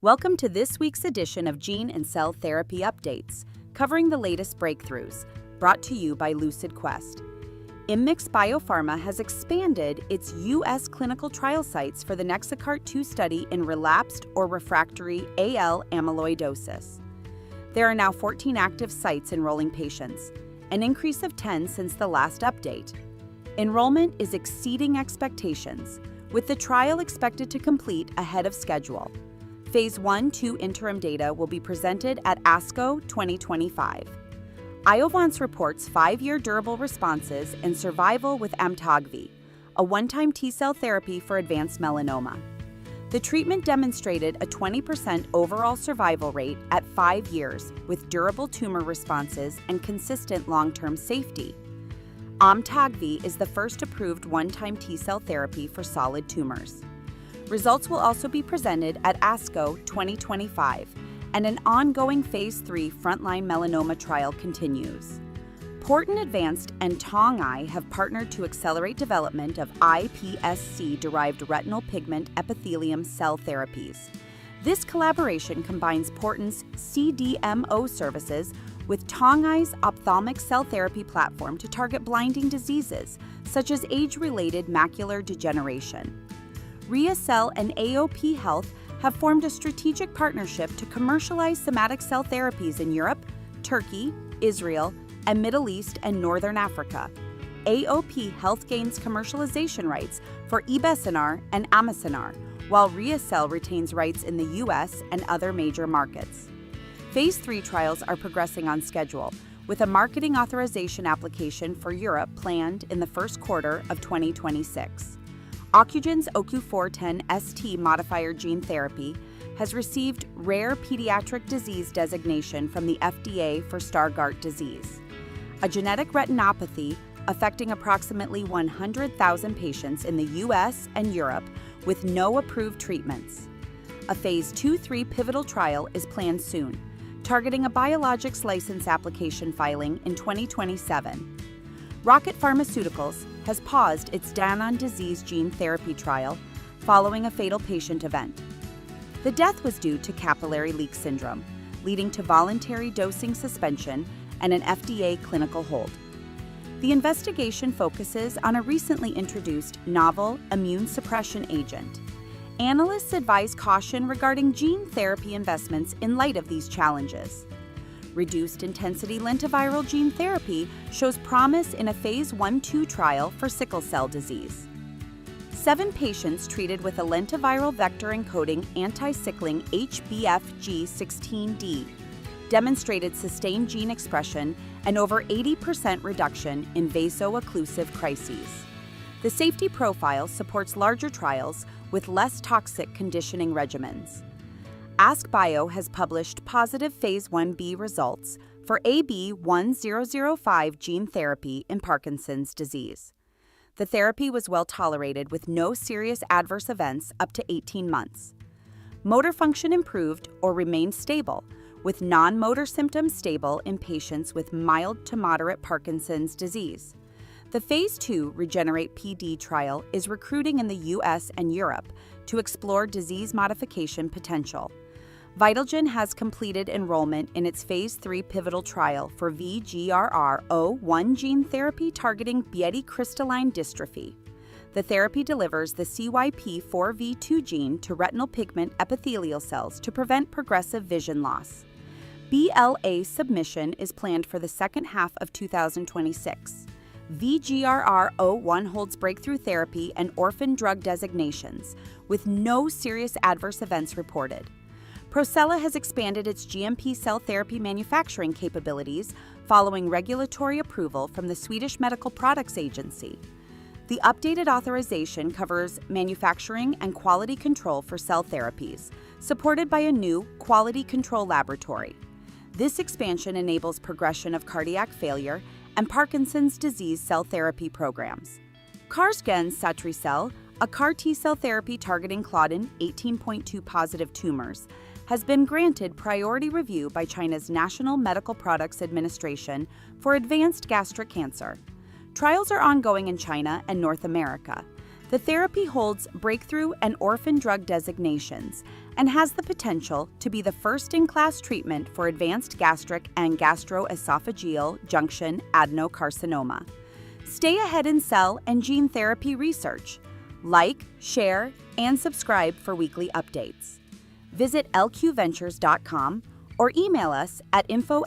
Welcome to this week's edition of Gene and Cell Therapy Updates, covering the latest breakthroughs, brought to you by Lucid Quest. Immix Biopharma has expanded its U.S. clinical trial sites for the NexaCart-2 study in relapsed or refractory AL amyloidosis. There are now 14 active sites enrolling patients, an increase of 10 since the last update. Enrollment is exceeding expectations, with the trial expected to complete ahead of schedule. Phase 1-2 interim data will be presented at ASCO 2025. Iovance reports 5-year durable responses and survival with Amtagvi, a one-time T-cell therapy for advanced melanoma. The treatment demonstrated a 20% overall survival rate at 5 years with durable tumor responses and consistent long-term safety. Amtagvi is the first approved one-time T-cell therapy for solid tumors. Results will also be presented at ASCO 2025, and an ongoing Phase 3 frontline melanoma trial continues. Porton Advanced and TongEYE have partnered to accelerate development of iPSC-derived retinal pigment epithelium cell therapies. This collaboration combines Porton's CDMO services with TongEye's ophthalmic cell therapy platform to target blinding diseases, such as age-related macular degeneration. RHEACELL and AOP Health have formed a strategic partnership to commercialize somatic cell therapies in Europe, Turkey, Israel, and Middle East and Northern Africa. AOP Health gains commercialization rights for Ibesinar and Amisinar, while RHEACELL retains rights in the U.S. and other major markets. Phase 3 trials are progressing on schedule, with a marketing authorization application for Europe planned in the first quarter of 2026. Ocugen's OCU410ST modifier gene therapy has received rare pediatric disease designation from the FDA for Stargardt disease, a genetic retinopathy affecting approximately 100,000 patients in the U.S. and Europe with no approved treatments. A Phase 2-3 pivotal trial is planned soon, targeting a biologics license application filing in 2027. Rocket Pharmaceuticals has paused its Danon disease gene therapy trial following a fatal patient event. The death was due to capillary leak syndrome, leading to voluntary dosing suspension and an FDA clinical hold. The investigation focuses on a recently introduced novel immune suppression agent. Analysts advise caution regarding gene therapy investments in light of these challenges. Reduced intensity lentiviral gene therapy shows promise in a Phase 1-2 trial for sickle cell disease. 7 patients treated with a lentiviral vector encoding anti-sickling HBFG16D demonstrated sustained gene expression and over 80% reduction in vaso-occlusive crises. The safety profile supports larger trials with less toxic conditioning regimens. AskBio has published positive Phase 1b results for AB1005 gene therapy in Parkinson's disease. The therapy was well tolerated with no serious adverse events up to 18 months. Motor function improved or remained stable, with non-motor symptoms stable in patients with mild to moderate Parkinson's disease. The Phase 2 Regenerate PD trial is recruiting in the U.S. and Europe to explore disease modification potential. Vitagen has completed enrollment in its Phase 3 pivotal trial for VGRR01 gene therapy targeting Bietti crystalline dystrophy. The therapy delivers the CYP4V2 gene to retinal pigment epithelial cells to prevent progressive vision loss. BLA submission is planned for the second half of 2026. VGRR01 holds breakthrough therapy and orphan drug designations, with no serious adverse events reported. Procella has expanded its GMP cell therapy manufacturing capabilities following regulatory approval from the Swedish Medical Products Agency. The updated authorization covers manufacturing and quality control for cell therapies, supported by a new quality control laboratory. This expansion enables progression of cardiac failure and Parkinson's disease cell therapy programs. Ocugen Satricel, a CAR T-cell therapy targeting Claudin 18.2 positive tumors, has been granted priority review by China's National Medical Products Administration for advanced gastric cancer. Trials are ongoing in China and North America. The therapy holds breakthrough and orphan drug designations and has the potential to be the first-in-class treatment for advanced gastric and gastroesophageal junction adenocarcinoma. Stay ahead in cell and gene therapy research. Like, share, and subscribe for weekly updates. Visit lqventures.com or email us at info